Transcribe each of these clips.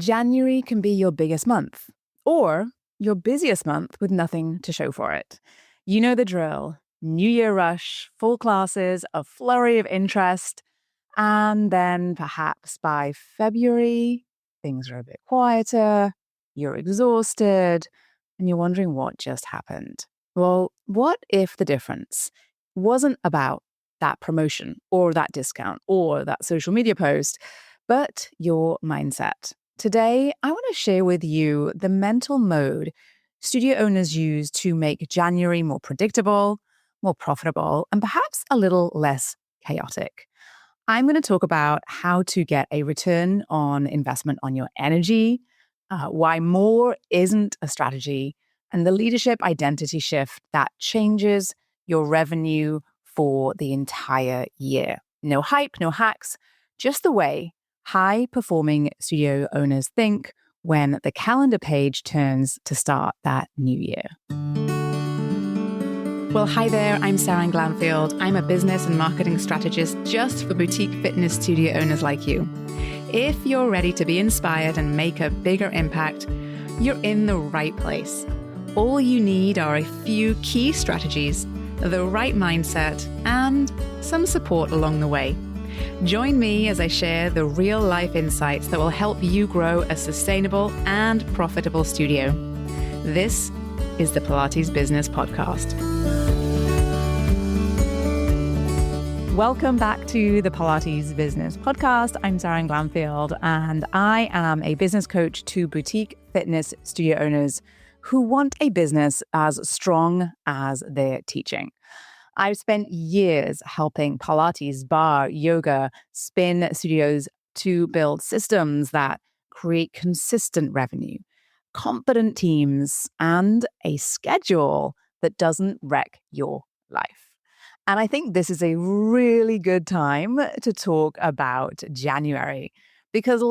January can be your biggest month or your busiest month with nothing to show for it. You know the drill. New Year rush, full classes, a flurry of interest, and then perhaps by February, things are a bit quieter, you're exhausted, and you're wondering what just happened. Well, what if the difference wasn't about that promotion or that discount or that social media post, but your mindset? Today, I want to share with you the mental mode studio owners use to make January more predictable, more profitable, and perhaps a little less chaotic. I'm going to talk about how to get a return on investment on your energy, why more isn't a strategy, and the leadership identity shift that changes your revenue for the entire year. No hype, no hacks, just the way high performing studio owners think when the calendar page turns to start that new year. Well, hi there, I'm Seran Glanfield. I'm a business and marketing strategist just for boutique fitness studio owners like you. If you're ready to be inspired and make a bigger impact, you're in the right place. All you need are a few key strategies, the right mindset, and some support along the way. Join me as I share the real-life insights that will help you grow a sustainable and profitable studio. This is the Pilates Business Podcast. Welcome back to the Pilates Business Podcast. I'm Seran Glanfield, and I am a business coach to boutique fitness studio owners who want a business as strong as their teaching. I've spent years helping Pilates, bar, yoga, spin studios to build systems that create consistent revenue, confident teams, and a schedule that doesn't wreck your life. And I think this is a really good time to talk about January because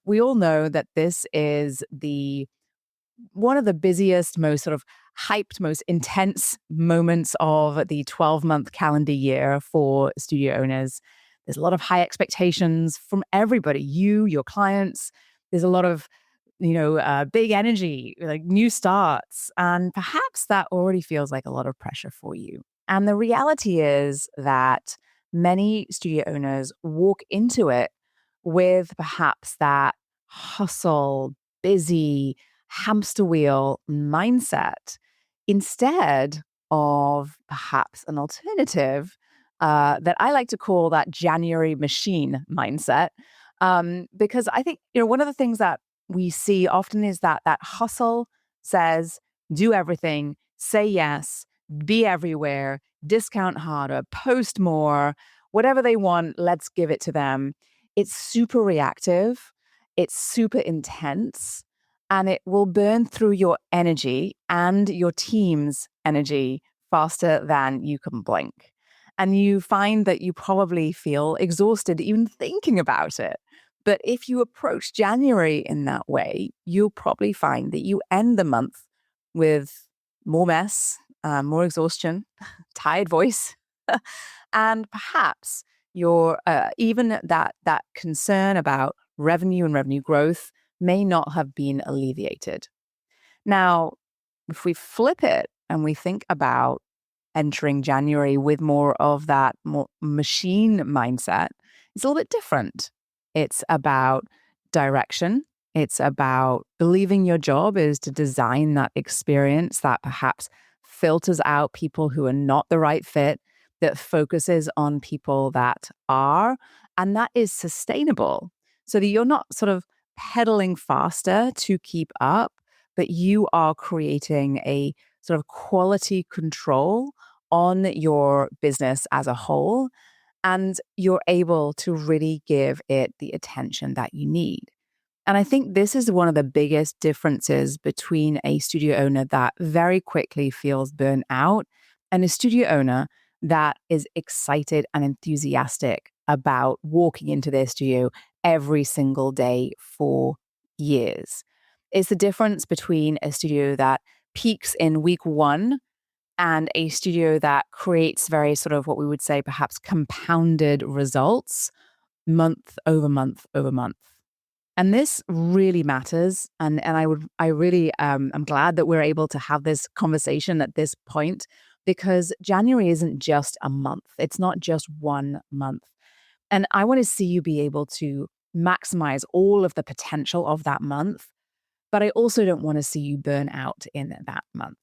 we all know that this is one of the busiest, most sort of hyped, most intense moments of the 12-month calendar year for studio owners. There's a lot of high expectations from everybody, you, your clients. There's a lot of, big energy, like new starts. And perhaps that already feels like a lot of pressure for you. And the reality is that many studio owners walk into it with perhaps that hustle, busy, hamster wheel mindset instead of perhaps an alternative that I like to call that January machine mindset. Because I think, one of the things that we see often is that hustle says, do everything, say yes, be everywhere, discount harder, post more, whatever they want, let's give it to them. It's super reactive. It's super intense. And it will burn through your energy and your team's energy faster than you can blink. And you find that you probably feel exhausted even thinking about it. But if you approach January in that way, you'll probably find that you end the month with more mess, more exhaustion, tired voice, and perhaps your even that concern about revenue and revenue growth may not have been alleviated. Now, if we flip it and we think about entering January with more of that more machine mindset, it's a little bit different. It's about direction. It's about believing your job is to design that experience that perhaps filters out people who are not the right fit, that focuses on people that are, and that is sustainable. So that you're not sort of pedaling faster to keep up, but you are creating a sort of quality control on your business as a whole, and you're able to really give it the attention that you need. And I think this is one of the biggest differences between a studio owner that very quickly feels burnt out and a studio owner that is excited and enthusiastic about walking into their studio every single day for years. It's the difference between a studio that peaks in week one and a studio that creates very sort of what we would say perhaps compounded results month over month over month. And this really matters. And I really I'm glad that we're able to have this conversation at this point, because January isn't just a month. It's not just 1 month. And I want to see you be able to maximize all of the potential of that month. But I also don't want to see you burn out in that month,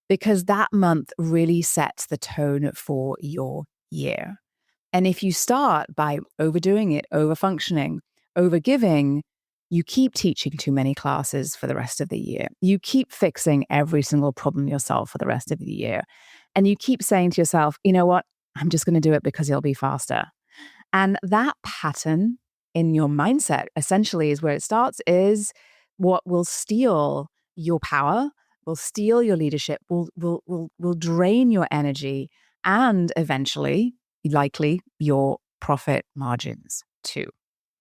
because that month really sets the tone for your year. And if you start by overdoing it, overfunctioning, overgiving, you keep teaching too many classes for the rest of the year. You keep fixing every single problem yourself for the rest of the year. And you keep saying to yourself, you know what? I'm just going to do it because it'll be faster. And that pattern in your mindset essentially is where it starts, is what will steal your power, will steal your leadership, will drain your energy, and eventually, likely, your profit margins too.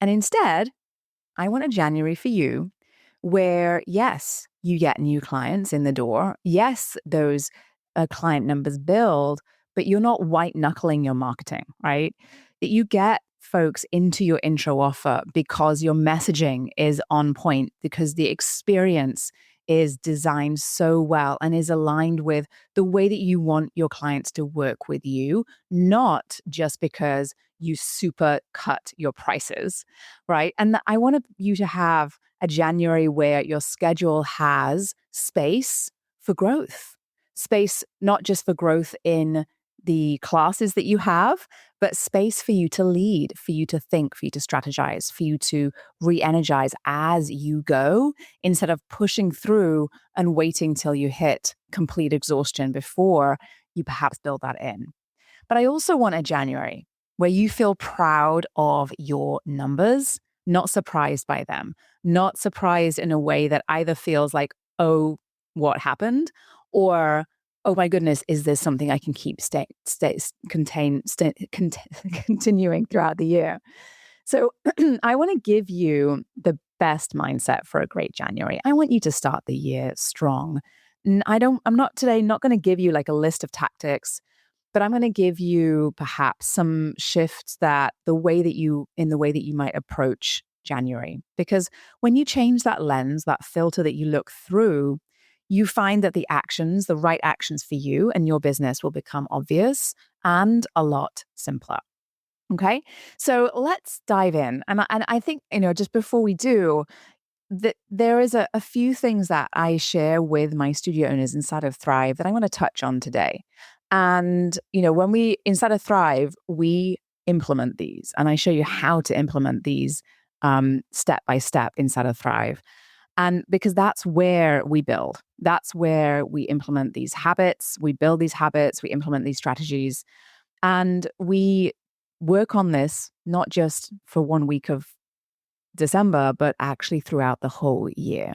And instead, I want a January for you where, yes, you get new clients in the door. Yes, those client numbers build, but you're not white knuckling your marketing, right? That you get folks into your intro offer because your messaging is on point, because the experience is designed so well and is aligned with the way that you want your clients to work with you, not just because you super cut your prices, right? And I want you to have a January where your schedule has space for growth, space not just for growth in the classes that you have, but space for you to lead, for you to think, for you to strategize, for you to re-energize as you go, instead of pushing through and waiting till you hit complete exhaustion before you perhaps build that in. But I also want a January where you feel proud of your numbers, not surprised by them, not surprised in a way that either feels like, oh, what happened? Or, oh my goodness, is this something I can keep continuing throughout the year? So I want to give you the best mindset for a great January. I want you to start the year strong. I'm not going to give you like a list of tactics, but I'm going to give you perhaps some shifts that in the way that you might approach January. Because when you change that lens, that filter that you look through, you find that the right actions for you and your business will become obvious and a lot simpler. Okay, so let's dive in. And I think, just before we do, that there is a few things that I share with my studio owners inside of Thrive that I want to touch on today. And, when we, inside of Thrive, we implement these, and I show you how to implement these step by step inside of Thrive. And because that's where we build, that's where we implement these habits, we build these habits, we implement these strategies, and we work on this not just for 1 week of December, but actually throughout the whole year.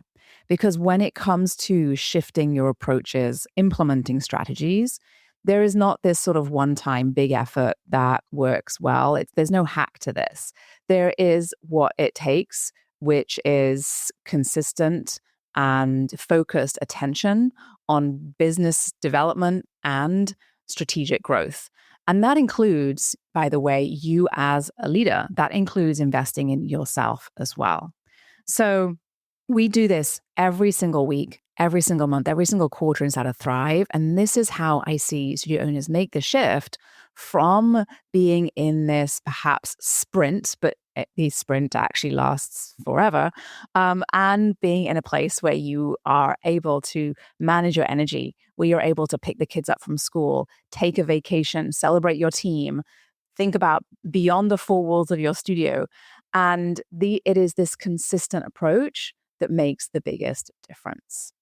Because when it comes to shifting your approaches, implementing strategies, there is not this sort of one-time big effort that works well. There's no hack to this. There is what it takes, which is consistent and focused attention on business development and strategic growth. And that includes, by the way, you as a leader. That includes investing in yourself as well. So we do this every single week, every single month, every single quarter inside of Thrive. And this is how I see studio owners make the shift from being in this perhaps sprint, but the sprint actually lasts forever, and being in a place where you are able to manage your energy, where you're able to pick the kids up from school, take a vacation, celebrate your team, think about beyond the four walls of your studio. And it is this consistent approach that makes the biggest difference.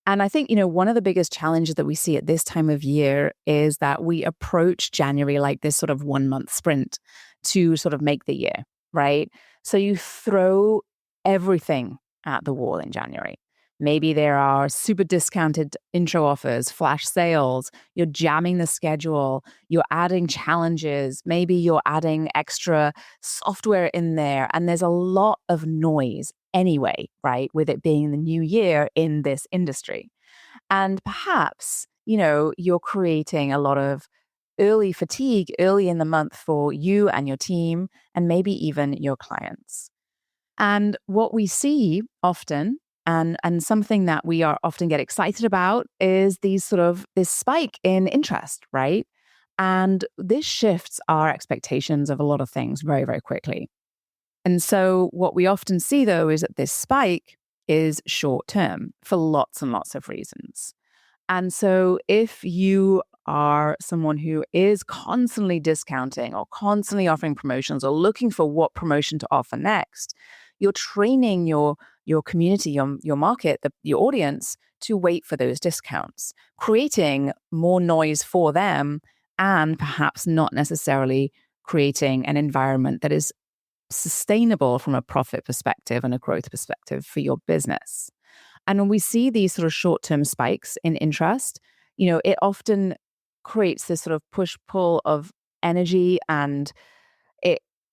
And I think, one of the biggest challenges that we see at this time of year is that we approach January like this sort of 1 month sprint to sort of make the year, right? So you throw everything at the wall in January. Maybe there are super discounted intro offers, flash sales, you're jamming the schedule, you're adding challenges, maybe you're adding extra software in there, and there's a lot of noise anyway, right? With it being the new year in this industry. And perhaps, you're creating a lot of early fatigue early in the month for you and your team, and maybe even your clients. And what we see often, and something that we are often get excited about, is this spike in interest, right? And this shifts our expectations of a lot of things very, very quickly. And so what we often see, though, is that this spike is short term for lots and lots of reasons. And so if you are someone who is constantly discounting or constantly offering promotions or looking for what promotion to offer next, you're training your community, your market, your audience to wait for those discounts, creating more noise for them and perhaps not necessarily creating an environment that is sustainable from a profit perspective and a growth perspective for your business. And when we see these sort of short-term spikes in interest, it often creates this sort of push-pull of energy and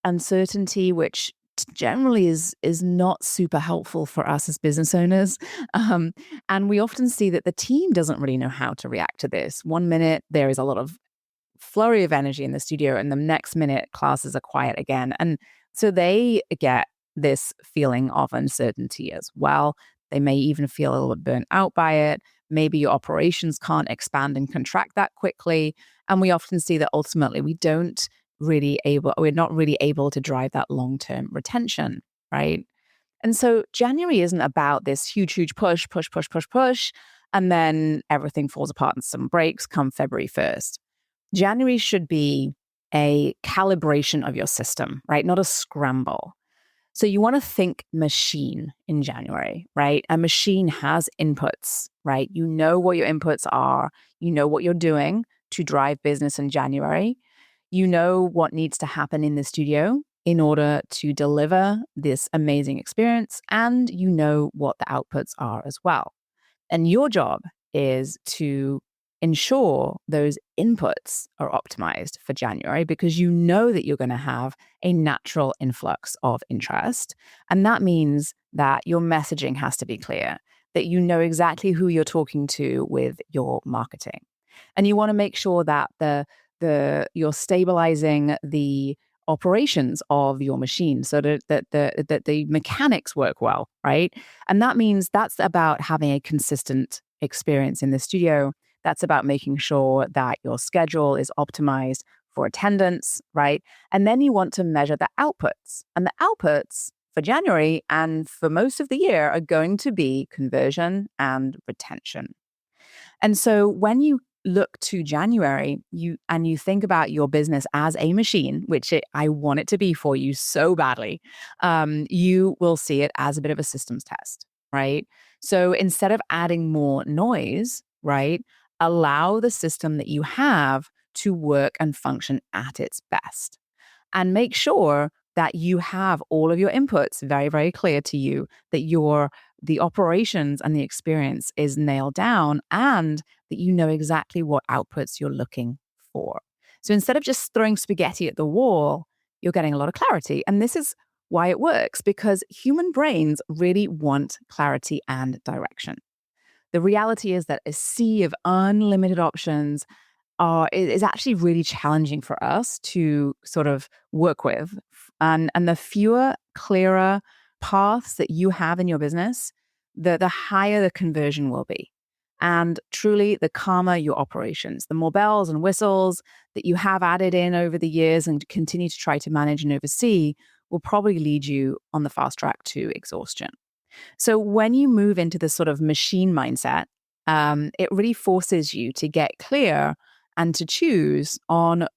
uncertainty, which generally is not super helpful for us as business owners. And we often see that the team doesn't really know how to react to this. One minute, there is a lot of flurry of energy in the studio, and the next minute, classes are quiet again. And so they get this feeling of uncertainty as well. They may even feel a little bit burnt out by it. Maybe your operations can't expand and contract that quickly. And we often see that ultimately we're not really able to drive that long-term retention, right? And so January isn't about this huge, huge push, and then everything falls apart and some breaks come February 1st. January should be a calibration of your system, right? Not a scramble. So you want to think machine in January, right? A machine has inputs, right? You know what your inputs are. You know what you're doing to drive business in January. You know what needs to happen in the studio in order to deliver this amazing experience. And you know what the outputs are as well. And your job is to ensure those inputs are optimized for January, because you know that you're going to have a natural influx of interest. And that means that your messaging has to be clear, that you know exactly who you're talking to with your marketing. And you want to make sure that you're stabilizing the operations of your machine so that the mechanics work well, right? And that means that's about having a consistent experience in the studio. That's about making sure that your schedule is optimized for attendance, right? And then you want to measure the outputs. And the outputs for January and for most of the year are going to be conversion and retention. And so when you look to January, you think about your business as a machine, which I want it to be for you so badly, you will see it as a bit of a systems test, right? So instead of adding more noise, right, allow the system that you have to work and function at its best. And make sure that you have all of your inputs very, very clear to you, that the operations and the experience is nailed down, and that you know exactly what outputs you're looking for. So instead of just throwing spaghetti at the wall, you're getting a lot of clarity. And this is why it works, because human brains really want clarity and direction. The reality is that a sea of unlimited options is actually really challenging for us to sort of work with. And the fewer, clearer paths that you have in your business, the higher the conversion will be. And truly, the calmer your operations, the more bells and whistles that you have added in over the years and continue to try to manage and oversee will probably lead you on the fast track to exhaustion. So when you move into this sort of machine mindset, it really forces you to get clear and to choose on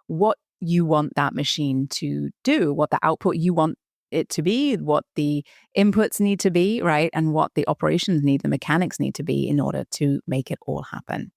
what you want that machine to do, what the output you want it to be, what the inputs need to be, right? And what the operations need, the mechanics need to be in order to make it all happen.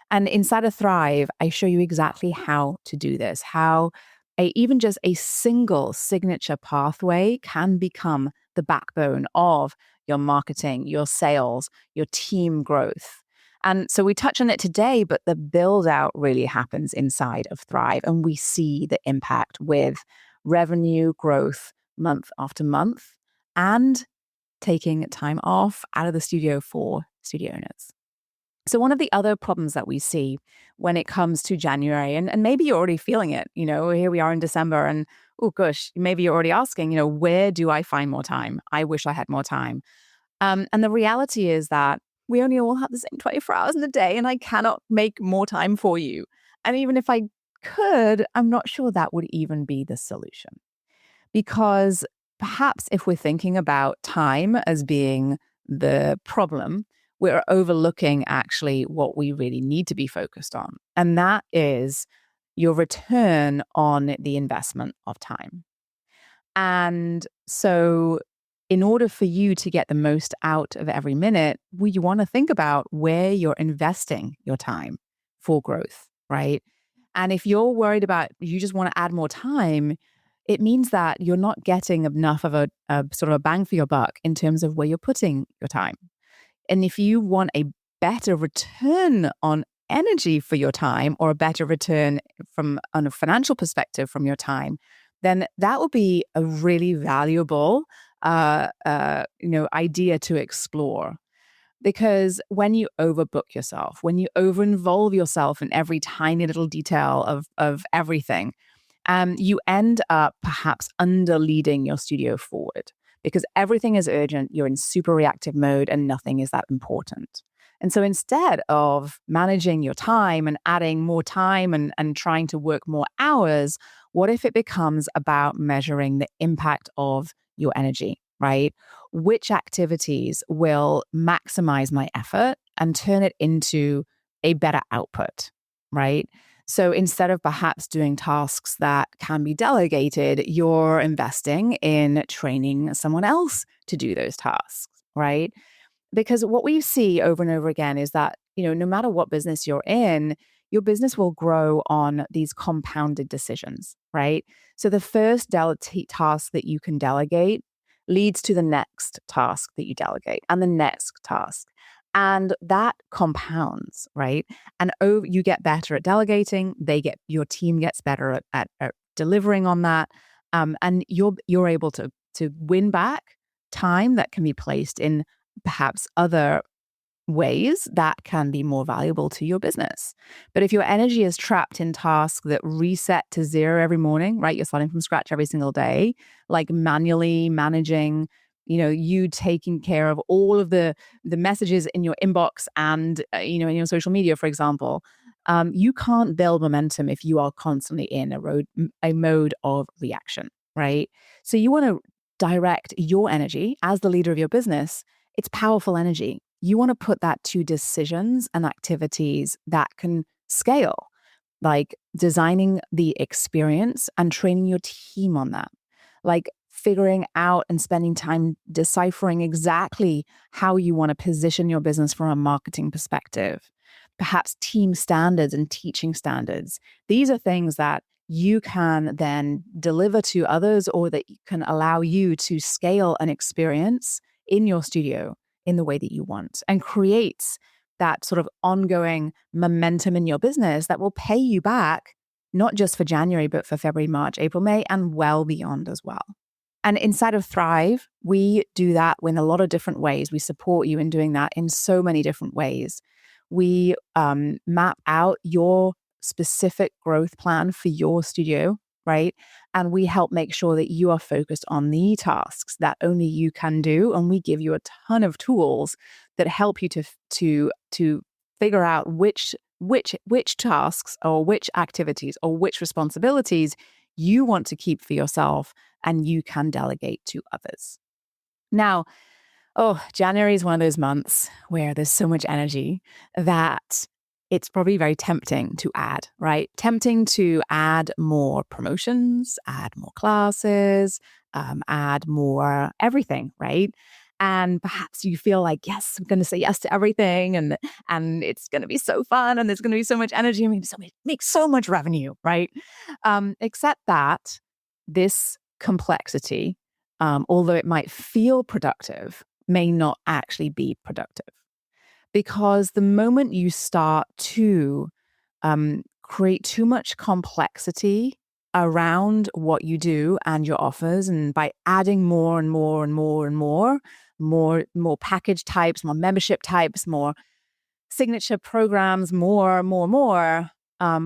And inside of Thrive, I show you exactly how to do this, how even just a single signature pathway can become the backbone of your marketing, your sales, your team growth. And so we touch on it today, but the build out really happens inside of Thrive. And we see the impact with revenue growth month after month and taking time off out of the studio for studio owners. So one of the other problems that we see when it comes to January, and maybe you're already feeling it, here we are in December and, oh gosh, maybe you're already asking, where do I find more time? I wish I had more time. And the reality is that we only all have the same 24 hours in the day, and I cannot make more time for you. And even if I could, I'm not sure that would even be the solution. Because perhaps if we're thinking about time as being the problem, we're overlooking actually what we really need to be focused on. And that is your return on the investment of time. And so, in order for you to get the most out of every minute, you want to think about where you're investing your time for growth, right? And if you're worried about, you just want to add more time, it means that you're not getting enough of a sort of a bang for your buck in terms of where you're putting your time. And if you want a better return on energy for your time, or a better return from on a financial perspective from your time, then that will be a really valuable idea to explore. Because when you overbook yourself, when you over-involve yourself in every tiny little detail of everything, you end up perhaps under-leading your studio forward because everything is urgent, you're in super reactive mode, and nothing is that important. And so instead of managing your time and adding more time and trying to work more hours, what if it becomes about measuring the impact of your energy, right? Which activities will maximize my effort and turn it into a better output, right? So instead of perhaps doing tasks that can be delegated, you're investing in training someone else to do those tasks, right? Because what we see over and over again is that, no matter what business you're in, your business will grow on these compounded decisions, right? So the first task that you can delegate leads to the next task that you delegate and the next task. And that compounds, right? And you get better at delegating. Your team gets better at delivering on that, and you're able to win back time that can be placed in perhaps other ways that can be more valuable to your business. But if your energy is trapped in tasks that reset to zero every morning, right? You're starting from scratch every single day, like manually managing, you taking care of all of the messages in your inbox and, in your social media, for example, you can't build momentum if you are constantly in a mode of reaction, right? So you want to direct your energy as the leader of your business. It's powerful energy. You want to put that to decisions and activities that can scale, like designing the experience and training your team on that, like figuring out and spending time deciphering exactly how you want to position your business from a marketing perspective, perhaps team standards and teaching standards. These are things that you can then deliver to others, or that can allow you to scale an experience in your studio in the way that you want, and creates that sort of ongoing momentum in your business that will pay you back, not just for January, but for February, March, April, May, and well beyond as well. And inside of Thrive, we do that in a lot of different ways. We support you in doing that in so many different ways. We map out your specific growth plan for your studio, right? And we help make sure that you are focused on the tasks that only you can do. And we give you a ton of tools that help you to figure out which tasks or which activities or which responsibilities you want to keep for yourself and you can delegate to others. Now, January is one of those months where there's so much energy that it's probably very tempting to add, right? Tempting to add more promotions, add more classes, add more everything, right? And perhaps you feel like, yes, I'm going to say yes to everything, and it's going to be so fun, and there's going to be so much energy, and make so much revenue, right? Except that this complexity, although it might feel productive, may not actually be productive. Because the moment you start to create too much complexity around what you do and your offers, and by adding more and more and more and more package types, more membership types, more signature programs more,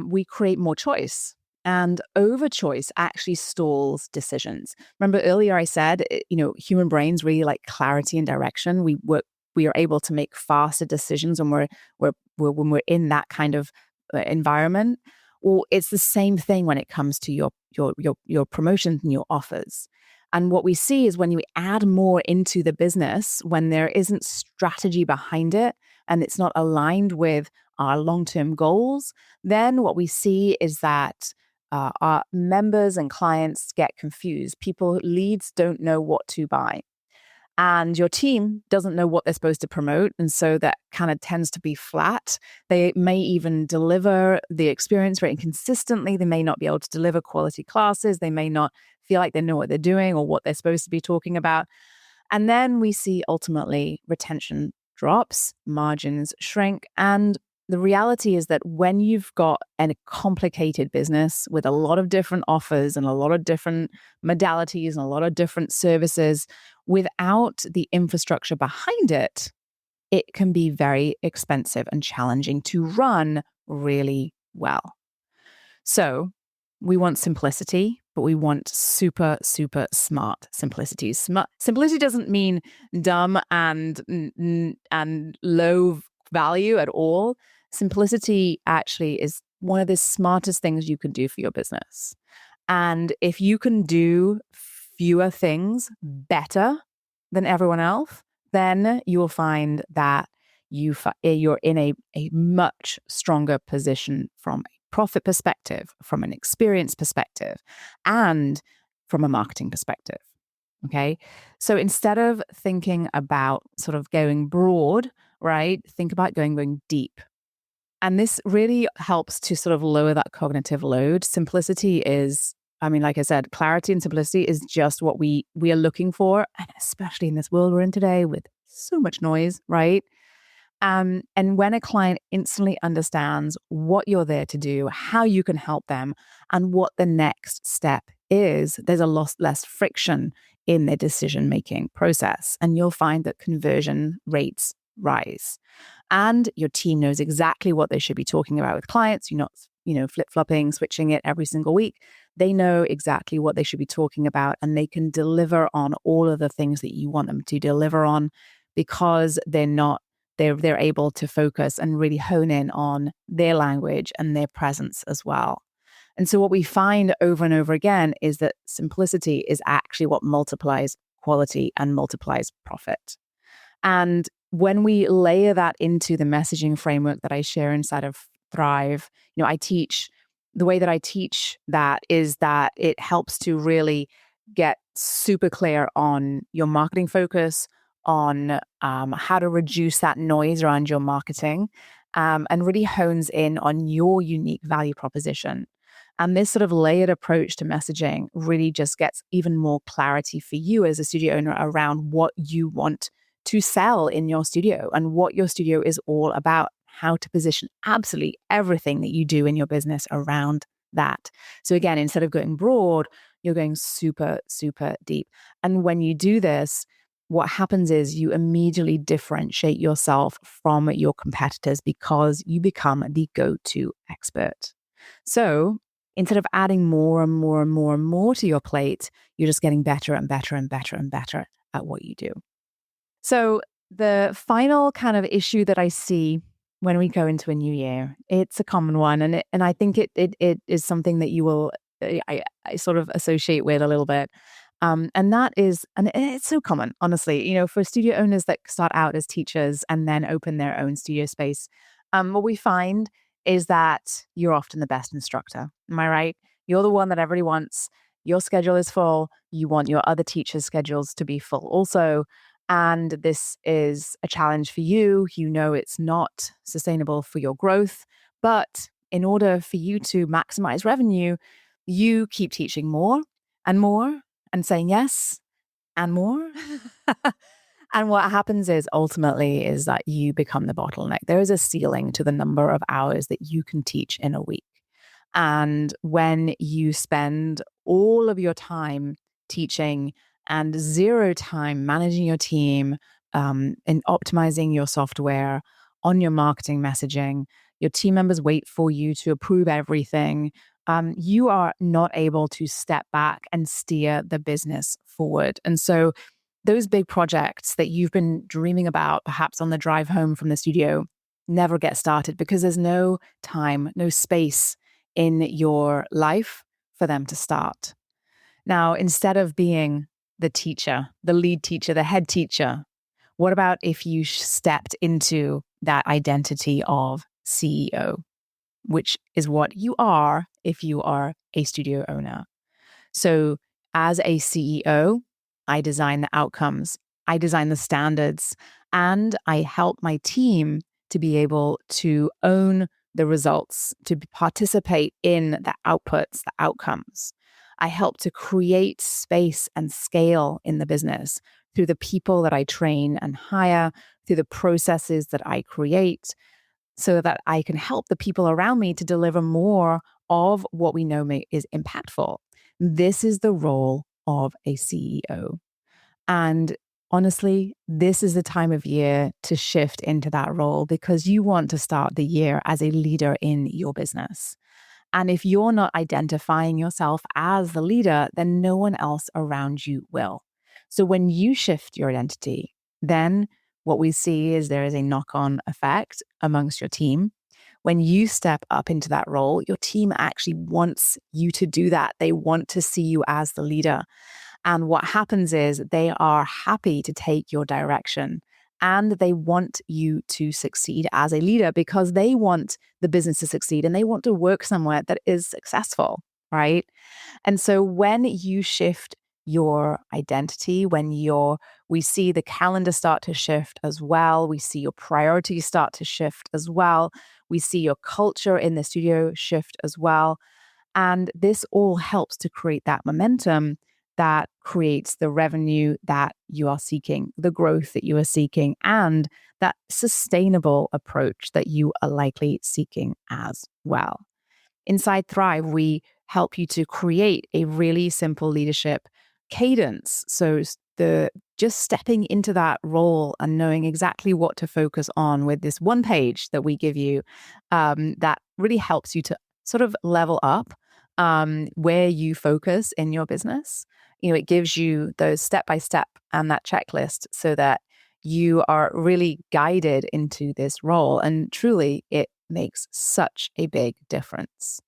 we create more choice. And over choice actually stalls decisions. Remember earlier I said, human brains really like clarity and direction. We are able to make faster decisions when we're in that kind of environment. Or it's the same thing when it comes to your promotions and your offers. And what we see is when you add more into the business, when there isn't strategy behind it and it's not aligned with our long-term goals, then what we see is that our members and clients get confused. Leads don't know what to buy. And your team doesn't know what they're supposed to promote. And so that kind of tends to be flat. They may even deliver the experience very inconsistently. They may not be able to deliver quality classes. They may not feel like they know what they're doing or what they're supposed to be talking about. And then we see ultimately retention drops, margins shrink. And the reality is that when you've got a complicated business with a lot of different offers and a lot of different modalities and a lot of different services, without the infrastructure behind it, it can be very expensive and challenging to run really well. So we want simplicity, but we want super, super smart simplicity. Simplicity doesn't mean dumb and low value at all. Simplicity actually is one of the smartest things you can do for your business. And if you can do fewer things better than everyone else, then you will find that you're in a much stronger position from a profit perspective, from an experience perspective, and from a marketing perspective. Okay. So instead of thinking about sort of going broad, right, think about going deep. And this really helps to sort of lower that cognitive load. Simplicity is, like I said, clarity and simplicity is just what we are looking for. And especially in this world we're in today with so much noise, right? And when a client instantly understands what you're there to do, how you can help them, and what the next step is, there's a lot less friction in their decision-making process. And you'll find that conversion rates rise. And your team knows exactly what they should be talking about with clients. You're not, flip-flopping, switching it every single week. They know exactly what they should be talking about, and they can deliver on all of the things that you want them to deliver on because they're able to focus and really hone in on their language and their presence as well. And so what we find over and over again is that simplicity is actually what multiplies quality and multiplies profit. And when we layer that into the messaging framework that I share inside of Thrive, the way that I teach that is that it helps to really get super clear on your marketing focus, on how to reduce that noise around your marketing, and really hones in on your unique value proposition. And this sort of layered approach to messaging really just gets even more clarity for you as a studio owner around what you want to sell in your studio and what your studio is all about, how to position absolutely everything that you do in your business around that. So again, instead of going broad, you're going super, super deep. And when you do this, what happens is you immediately differentiate yourself from your competitors because you become the go-to expert. So instead of adding more and more and more and more to your plate, you're just getting better and better and better and better at what you do. So the final kind of issue that I see when we go into a new year, it's a common one. And I think it is something that you will, I sort of associate with a little bit. And that is, and it's so common, honestly, for studio owners that start out as teachers and then open their own studio space. What we find is that you're often the best instructor. Am I right? You're the one that everybody wants. Your schedule is full. You want your other teachers' schedules to be full also. And this is a challenge for you. It's not sustainable for your growth. But in order for you to maximize revenue, you keep teaching more and more and saying yes and more. And what happens is ultimately is that you become the bottleneck. There is a ceiling to the number of hours that you can teach in a week. And when you spend all of your time teaching and zero time managing your team and optimizing your software on your marketing messaging. Your team members wait for you to approve everything. You are not able to step back and steer the business forward. And so those big projects that you've been dreaming about, perhaps on the drive home from the studio, never get started because there's no time, no space in your life for them to start. Now, instead of being the teacher, the lead teacher, the head teacher, what about if you stepped into that identity of CEO, which is what you are if you are a studio owner? So as a CEO, I design the outcomes, I design the standards, and I help my team to be able to own the results, to participate in the outputs, the outcomes. I help to create space and scale in the business through the people that I train and hire, through the processes that I create, so that I can help the people around me to deliver more of what we know is impactful. This is the role of a CEO. And honestly, this is the time of year to shift into that role because you want to start the year as a leader in your business. And if you're not identifying yourself as the leader, then no one else around you will. So when you shift your identity, then what we see is there is a knock-on effect amongst your team. When you step up into that role, your team actually wants you to do that. They want to see you as the leader. And what happens is they are happy to take your direction and they want you to succeed as a leader because they want the business to succeed and they want to work somewhere that is successful, right? And so when you shift your identity, we see the calendar start to shift as well. We see your priorities start to shift as well. We see your culture in the studio shift as well. And this all helps to create that momentum that creates the revenue that you are seeking, the growth that you are seeking, and that sustainable approach that you are likely seeking as well. Inside Thrive, we help you to create a really simple leadership cadence. So just stepping into that role and knowing exactly what to focus on with this one page that we give you, that really helps you to sort of level up where you focus in your business. It gives you those step-by-step and that checklist so that you are really guided into this role. And truly, it makes such a big difference.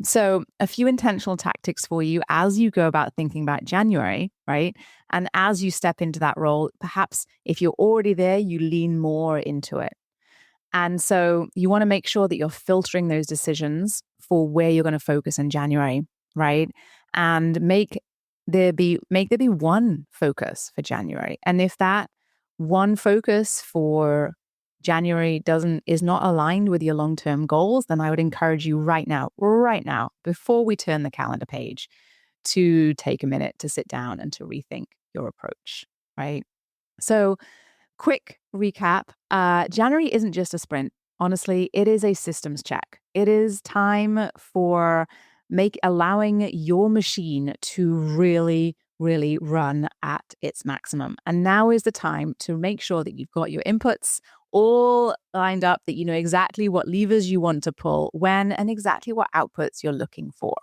So a few intentional tactics for you as you go about thinking about January, right? And as you step into that role, perhaps if you're already there, you lean more into it. And so you want to make sure that you're filtering those decisions for where you're going to focus in January, right? And make there be one focus for January. And if that one focus for January is not aligned with your long-term goals, then I would encourage you right now, before we turn the calendar page, to take a minute to sit down and to rethink your approach, right? So quick recap. January isn't just a sprint. Honestly, it is a systems check. It is time for allowing your machine to really, really run at its maximum. And now is the time to make sure that you've got your inputs all lined up, that you know exactly what levers you want to pull when and exactly what outputs you're looking for.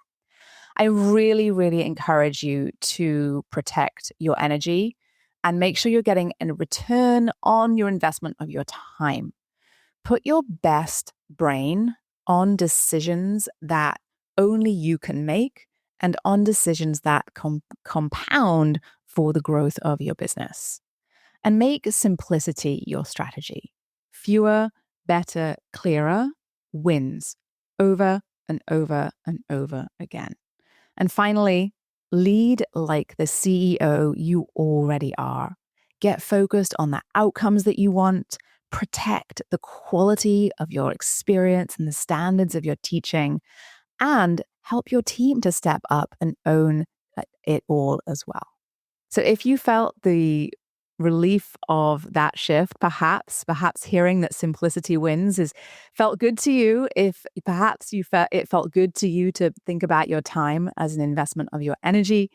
I really, really encourage you to protect your energy and make sure you're getting a return on your investment of your time. Put your best brain on decisions that only you can make and on decisions that compound for the growth of your business. And make simplicity your strategy. Fewer, better, clearer wins over and over and over again. And finally, lead like the CEO you already are. Get focused on the outcomes that you want. Protect the quality of your experience and the standards of your teaching, and help your team to step up and own it all as well. So if you felt the relief of that shift, perhaps hearing that simplicity wins felt good to you, if perhaps it felt good to you to think about your time as an investment of your energy,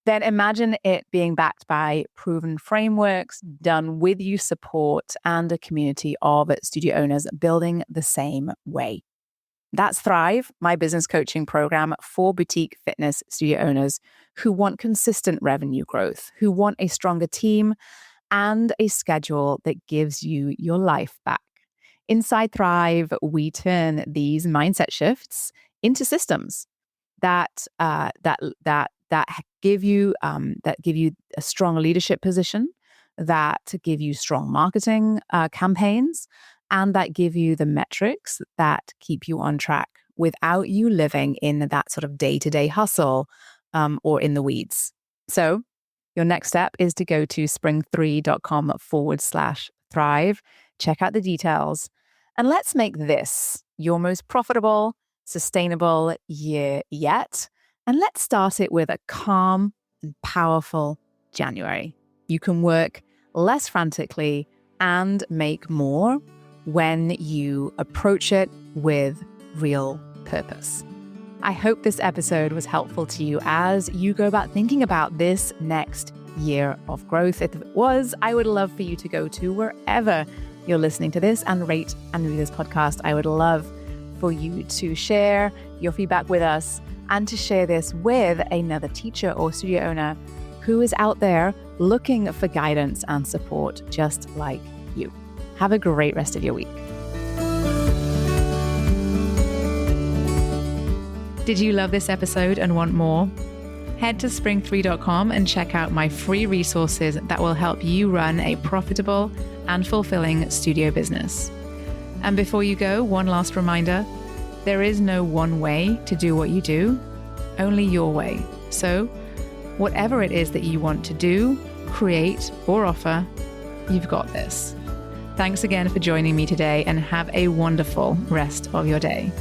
then imagine it being backed by proven frameworks, done with you support, and a community of studio owners building the same way. That's Thrive, my business coaching program for boutique fitness studio owners who want consistent revenue growth, who want a stronger team, and a schedule that gives you your life back. Inside Thrive, we turn these mindset shifts into systems that give you a strong leadership position, that give you strong marketing campaigns, and that give you the metrics that keep you on track without you living in that sort of day-to-day hustle or in the weeds. So your next step is to go to spring3.com/thrive, check out the details, and let's make this your most profitable, sustainable year yet. And let's start it with a calm and powerful January. You can work less frantically and make more when you approach it with real purpose. I hope this episode was helpful to you as you go about thinking about this next year of growth. If it was, I would love for you to go to wherever you're listening to this and rate and review this podcast. I would love for you to share your feedback with us and to share this with another teacher or studio owner who is out there looking for guidance and support just like you. Have a great rest of your week. Did you love this episode and want more? Head to spring3.com and check out my free resources that will help you run a profitable and fulfilling studio business. And before you go, one last reminder, there is no one way to do what you do, only your way. So whatever it is that you want to do, create, or offer, you've got this. Thanks again for joining me today and have a wonderful rest of your day.